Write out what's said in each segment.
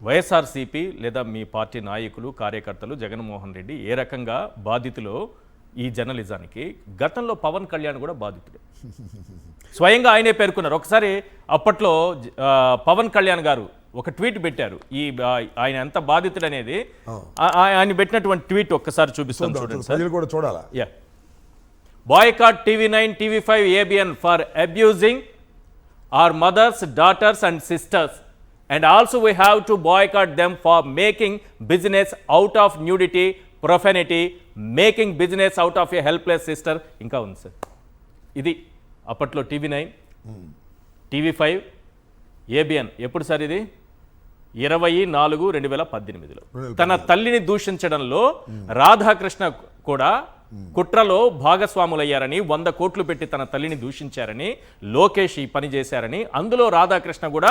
వైఎస్ఆర్సీపీ లేదా మీ పార్టీ నాయకులు కార్యకర్తలు జగన్మోహన్ రెడ్డి ఏ రకంగా బాధితులో ఈ జర్నలిజానికి గతంలో పవన్ కళ్యాణ్ కూడా బాధితుడే స్వయంగా ఆయనే పేర్కొన్నారు. ఒకసారి అప్పట్లో పవన్ కళ్యాణ్ గారు ఒక ట్వీట్ పెట్టారు. ఆయన ఎంత బాధితుడు అనేది ఆయన పెట్టినటువంటి ట్వీట్ ఒక్కసారి చూపిస్తాను చూడండి సార్. కూడా చూడాలా? Yeah. Boycott TV9, TV5, ABN for abusing our mothers, daughters and sisters, and also we have to boycott them for making business out of nudity, profanity, making business out of a helpless sister. ఇంకా ఉంది sir. ఇది అప్పట్లో TV9, TV5, ABN ఎప్పుడు sir ఇది 24/2018లో తన తల్లిని దూషించడంలో రాధాకృష్ణ కూడా కుట్రలో భాగస్వాములయ్యారని 100 కోట్లు పెట్టి తన తల్లిని దూషించారని లోకేష్ ఈ పని చేశారని అందులో రాధాకృష్ణ కూడా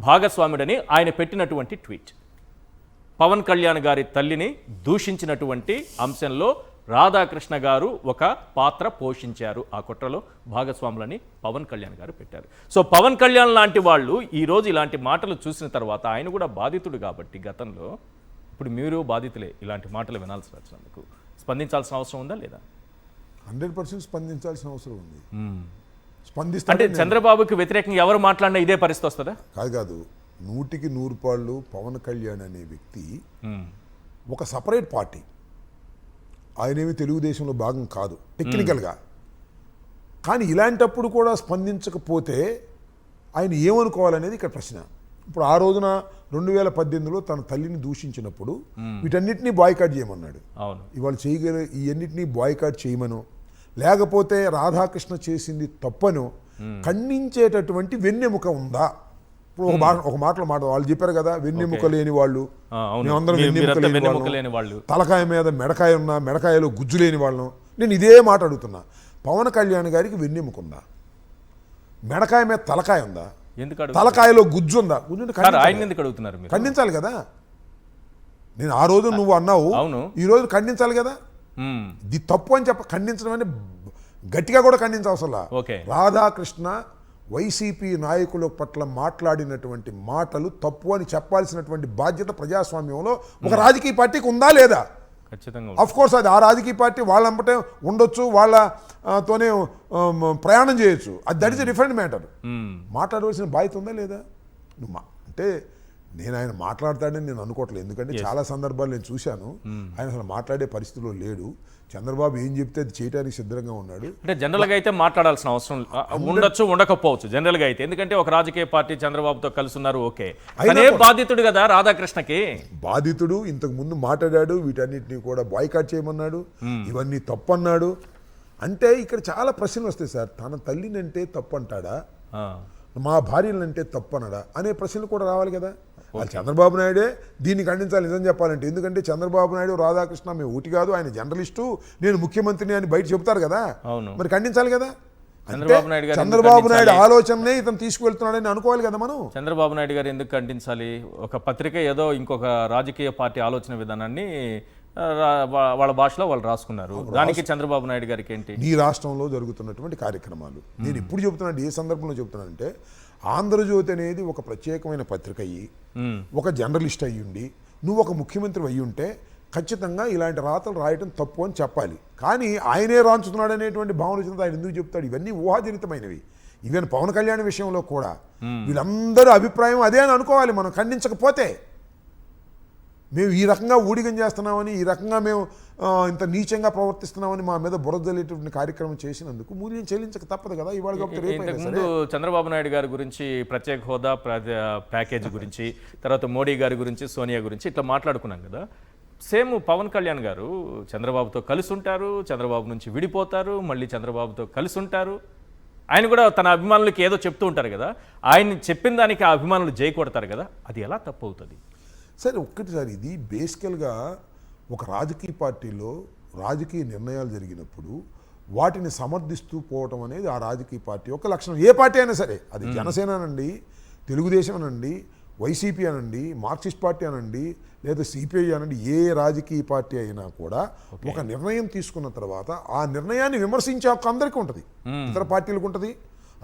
భాగస్వాముడని ఆయన పెట్టినటువంటి ట్వీట్. పవన్ కళ్యాణ్ గారి తల్లిని దూషించినటువంటి అంశంలో రాధాకృష్ణ గారు ఒక పాత్ర పోషించారు, ఆ కుట్రలో భాగస్వాములని పవన్ కళ్యాణ్ గారు పెట్టారు. సో పవన్ కళ్యాణ్ లాంటి వాళ్ళు ఈరోజు ఇలాంటి మాటలు చూసిన తర్వాత ఆయన కూడా బాధితుడు కాబట్టి గతంలో, ఇప్పుడు మీరు బాధితులే ఇలాంటి మాటలు వినాల్సి వచ్చినందుకు స్పందించాల్సిన అవసరం ఉందా లేదా? 100% స్పందించాల్సిన అవసరం ఉంది. అంటే చంద్రబాబుకి వ్యతిరేకంగా ఎవరు మాట్లాడినా ఇదే పరిస్థితి వస్తుందా? కాదు, 100కి 100 పాళ్ళు పవన్ కళ్యాణ్ అనే వ్యక్తి ఒక సపరేట్ పార్టీ. ఆయనేమి తెలుగుదేశంలో భాగం కాదు టెక్నికల్గా. కానీ ఇలాంటప్పుడు కూడా స్పందించకపోతే ఆయన ఏమనుకోవాలనేది ఇక్కడ ప్రశ్న. ఇప్పుడు ఆ రోజున 2018లో తన తల్లిని దూషించినప్పుడు వీటన్నిటినీ బాయ్కాట్ చేయమన్నాడు. ఇవాళ చేయగల ఇవన్నిటినీ బాయ్కాట్ చేయమను, లేకపోతే రాధాకృష్ణ చేసింది తప్పను ఖండించేటటువంటి వెన్నెముక ఉందా? ఇప్పుడు ఒక మాటలో వాళ్ళు చెప్పారు కదా, వెన్నెముక లేని వాళ్ళు, మేమందరం వెన్నెముక లేని వాళ్ళు, తలకాయ మీద మెడకాయ ఉన్నా మెడకాయలో గుజ్జు లేని వాళ్ళం. నేను ఇదే మాట అడుగుతున్నా, పవన్ కళ్యాణ్ గారికి వెన్నెముక ఉందా? మెడకాయ మీద తలకాయ ఉందా? తలకాయలో గుజ్జు ఉందా? ఖండించాలి కదా. నేను ఆ రోజు నువ్వు అన్నావు, ఈ రోజు ఖండించాలి కదా. ఇది తప్పు అని ఖండించడం అంటే గట్టిగా కూడా ఖండించవసలా. రాధాకృష్ణ వైసీపీ నాయకుల పట్ల మాట్లాడినటువంటి మాటలు తప్పు అని చెప్పాల్సినటువంటి బాధ్యత ప్రజాస్వామ్యంలో ఒక రాజకీయ పార్టీకి ఉందా లేదా? అఫ్ కోర్స్ అది ఆ రాజకీయ పార్టీ వాళ్ళంపటే ఉండొచ్చు, వాళ్ళతోనే ప్రయాణం చేయొచ్చు, అది that is a different matter. మాట్లాడవలసిన బాధ్యత ఉందా లేదా? అంటే నేను ఆయన మాట్లాడతాడని నేను అనుకోవట్లేదు, ఎందుకంటే చాలా సందర్భాలు నేను చూశాను ఆయన అసలు మాట్లాడే పరిస్థితిలో లేడు. చంద్రబాబు ఏం చెప్తే అది చేయడానికి సిద్ధంగా ఉన్నాడు. అంటే జనరల్గా అయితే మాట్లాడాల్సిన అవసరం ఉండొచ్చు, ఉండకపోవచ్చు జనరల్గా అయితే, ఎందుకంటే ఒక రాజకీయ పార్టీ చంద్రబాబుతో కలిసి ఉన్నారు. ఓకే, అదే బాధితుడు కదా రాధాకృష్ణకి. బాధితుడు, ఇంతకు ముందు మాట్లాడాడు, వీటన్నిటిని కూడా బాయ్కాట్ చేయమన్నాడు, ఇవన్నీ తప్పన్నాడు. అంటే ఇక్కడ చాలా ప్రశ్నలు వస్తాయి సార్. తన తల్లినంటే తప్పు అంటాడా, మా భార్యలంటే తప్పు అనడా అనే ప్రశ్నలు కూడా రావాలి కదా. చంద్రబాబు నాయుడే దీన్ని ఖండించాలి నిజం చెప్పాలంటే. ఎందుకంటే చంద్రబాబు నాయుడు రాధాకృష్ణ మేము ఊటి కాదు, ఆయన జర్నలిస్టు, నేను ముఖ్యమంత్రిని అని బయట చెబుతారు కదా, మరి ఖండించాలి కదా. చంద్రబాబు నాయుడు ఆలోచననే ఇతను తీసుకువెళ్తున్నాడని అనుకోవాలి కదా మనం. చంద్రబాబు నాయుడు గారు ఎందుకు ఖండించాలి? ఒక పత్రిక ఏదో ఇంకొక రాజకీయ పార్టీ ఆలోచన విధానాన్ని వాళ్ళ భాషలో వాళ్ళు రాసుకున్నారు, దానికి చంద్రబాబు నాయుడు గారికి ఏంటి? నీ రాష్ట్రంలో జరుగుతున్నటువంటి కార్యక్రమాలు నేను ఇప్పుడు చెబుతున్నాను, ఏ సందర్భంలో చెబుతున్నానంటే, ఆంధ్రజ్యోతి అనేది ఒక ప్రత్యేకమైన పత్రిక అయ్యి, ఒక జర్నలిస్ట్ అయ్యుండి, నువ్వు ఒక ముఖ్యమంత్రి అయ్యి ఉంటే ఖచ్చితంగా ఇలాంటి రాతలు రాయటం తప్పు అని చెప్పాలి. కానీ ఆయనే రాంచుతున్నాడు అనేటువంటి భావన వచ్చినంత ఆయన ఎందుకు చెప్తాడు? ఇవన్నీ ఊహాజనితమైనవి. ఈవెన్ పవన్ కళ్యాణ్ విషయంలో కూడా వీళ్ళందరూ అభిప్రాయం అదే అని అనుకోవాలి. మనం ఖండించకపోతే మేము ఈ రకంగా ఊడిగం చేస్తున్నామని, ఈ రకంగా మేము ఇంత నీచంగా ప్రవర్తిస్తున్నామని మా మీద బురద జల్లేటువంటి కార్యక్రమం చేసినందుకు మూల్యం చెల్లించక తప్పదు కదా. ఇవాళ ఇంతకుముందు చంద్రబాబు నాయుడు గారి గురించి, ప్రత్యేక హోదా ప్యాకేజ్ గురించి, తర్వాత మోడీ గారి గురించి, సోనియా గురించి ఇట్లా మాట్లాడుకున్నాం కదా. సేమ్ పవన్ కళ్యాణ్ గారు చంద్రబాబుతో కలిసి ఉంటారు, చంద్రబాబు నుంచి విడిపోతారు, మళ్ళీ చంద్రబాబుతో కలిసి ఉంటారు. ఆయన కూడా తన అభిమానులకి ఏదో చెప్తూ ఉంటారు కదా, ఆయన చెప్పిన దానికి ఆ అభిమానులు జై కొడతారు కదా, అది ఎలా తప్పు అవుతుంది? సరే ఒక్కటిసారి, ఇది బేసికల్గా ఒక రాజకీయ పార్టీలో రాజకీయ నిర్ణయాలు జరిగినప్పుడు వాటిని సమర్థిస్తూ పోవటం అనేది ఆ రాజకీయ పార్టీ యొక్క లక్షణం. ఏ పార్టీ అయినా సరే, అది జనసేన అనండి, తెలుగుదేశం అనండి, వైసీపీ అనండి, మార్క్సిస్ట్ పార్టీ అనండి, లేదా సిపిఐ అనండి, ఏ రాజకీయ పార్టీ అయినా కూడా ఒక నిర్ణయం తీసుకున్న తర్వాత ఆ నిర్ణయాన్ని విమర్శించే హక్కు అందరికీ ఉంటుంది. ఇతర పార్టీలకు ఉంటుంది,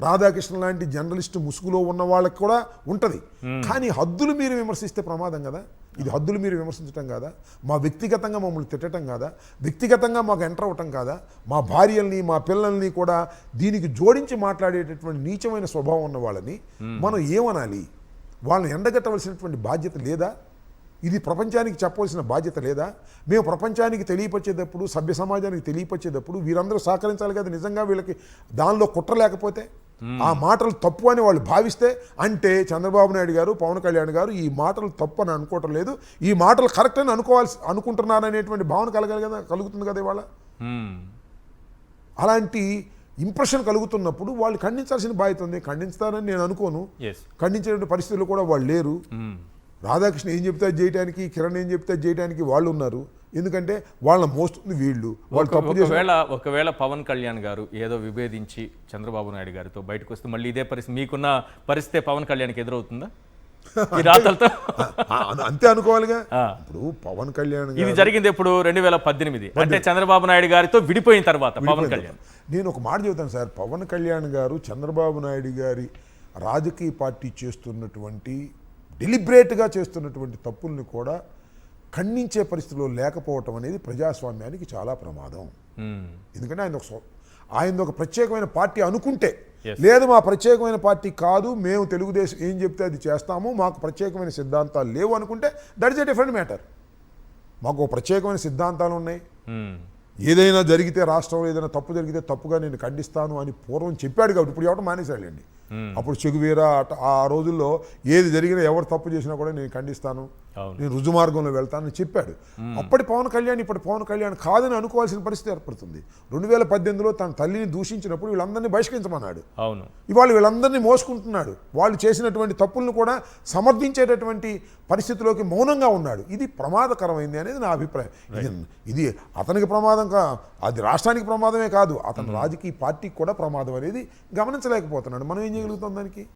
రాధాకృష్ణ లాంటి జర్నలిస్టు ముసుగులో ఉన్న వాళ్ళకి కూడా ఉంటుంది. కానీ హద్దులు మీరు విమర్శిస్తే ప్రమాదం కదా. ఇది హద్దులు మీరు విమర్శించటం కాదా? మా వ్యక్తిగతంగా మమ్మల్ని తిట్టడం కాదా? వ్యక్తిగతంగా మాకు ఎంటర్ అవ్వటం కాదా? మా భార్యల్ని మా పిల్లల్ని కూడా దీనికి జోడించి మాట్లాడేటటువంటి నీచమైన స్వభావం ఉన్న వాళ్ళని మనం ఏమనాలి? వాళ్ళని ఎండగట్టవలసినటువంటి బాధ్యత లేదా? ఇది ప్రపంచానికి చెప్పవలసిన బాధ్యత లేదా? మేము ప్రపంచానికి తెలియపరిచేటప్పుడు, సభ్య సమాజానికి తెలియపరిచేటప్పుడు వీరందరూ సహకరించాలి కదా. నిజంగా వీళ్ళకి దానిలో కుట్ర లేకపోతే, ఆ మాటలు తప్పు అని వాళ్ళు భావిస్తే, అంటే చంద్రబాబు నాయుడు గారు, పవన్ కళ్యాణ్ గారు ఈ మాటలు తప్పు అని అనుకోవటం లేదు, ఈ మాటలు కరెక్ట్ అని అనుకుంటున్నారనేటువంటి భావన కలుగుతుంది కదా ఇవాళ. అలాంటి ఇంప్రెషన్ కలుగుతున్నప్పుడు వాళ్ళు ఖండించాల్సిన బాధ్యత ఉంది. ఖండిస్తారని నేను అనుకోను. ఖండించేటువంటి పరిస్థితులు కూడా వాళ్ళు లేరు. రాధాకృష్ణ ఏం చెప్తే అది చేయడానికి, కిరణ్ ఏం చెప్తే అది చేయడానికి వాళ్ళు ఉన్నారు. ఎందుకంటే వాళ్ళని మోస్తుంది వీళ్ళు. వాళ్ళు తప్పు ఒకవేళ పవన్ కళ్యాణ్ గారు ఏదో విభేదించి చంద్రబాబు నాయుడు గారితో బయటకు వస్తే మళ్ళీ ఇదే పరిస్థితి, మీకున్న పరిస్థితి పవన్ కళ్యాణ్కి ఎదురవుతుందా ఈ రాతలతో? అంతే అనుకోవాలిగా. ఇప్పుడు పవన్ కళ్యాణ్ ఇది జరిగింది ఎప్పుడు? 2018, అంటే చంద్రబాబు నాయుడు గారితో విడిపోయిన తర్వాత పవన్ కళ్యాణ్. నేను ఒక మాట చెబుతాను సార్. పవన్ కళ్యాణ్ గారు చంద్రబాబు నాయుడు గారి రాజకీయ పార్టీ చేస్తున్నటువంటి, డెలిబరేట్గా చేస్తున్నటువంటి తప్పుల్ని కూడా ఖండించే పరిస్థితిలో లేకపోవటం అనేది ప్రజాస్వామ్యానికి చాలా ప్రమాదం. ఎందుకంటే ఆయన ఒక ప్రత్యేకమైన పార్టీ అనుకుంటే, లేదు మా ప్రత్యేకమైన పార్టీ కాదు, మేము తెలుగుదేశం ఏం చెప్తే అది చేస్తాము, మాకు ప్రత్యేకమైన సిద్ధాంతాలు లేవు అనుకుంటే that is a different matter. మాకు ప్రత్యేకమైన సిద్ధాంతాలు ఉన్నాయి. ఏదైనా జరిగితే, రాష్ట్రంలో ఏదైనా తప్పు జరిగితే తప్పుగా నేను ఖండిస్తాను అని పూర్వం చెప్పాడు కాబట్టి ఇప్పుడు ఎవరు మానేశాడండి. అప్పుడు చెగువీరా ఆ రోజుల్లో ఏది జరిగినా, ఎవరు తప్పు చేసినా కూడా నేను ఖండిస్తాను, నేను రుజుమార్గంలో వెళ్తానని చెప్పాడు. అప్పటి పవన్ కళ్యాణ్ ఇప్పటి పవన్ కళ్యాణ్ కాదని అనుకోవాల్సిన పరిస్థితి ఏర్పడుతుంది. 2018లో తన తల్లిని దూషించినప్పుడు వీళ్ళందరినీ బహిష్కరించమన్నాడు. ఇవాళ వీళ్ళందరినీ మోసుకుంటున్నాడు. వాళ్ళు చేసినటువంటి తప్పులను కూడా సమర్థించేటటువంటి పరిస్థితిలోకి మౌనంగా ఉన్నాడు. ఇది ప్రమాదకరమైంది అనేది నా అభిప్రాయం. ఇది అతనికి ప్రమాదం అది రాష్ట్రానికి ప్రమాదమే కాదు, అతని రాజకీయ పార్టీకి కూడా ప్రమాదం అనేది గమనించలేకపోతున్నాడు. మనం ఏం చేయగలుగుతాం దానికి?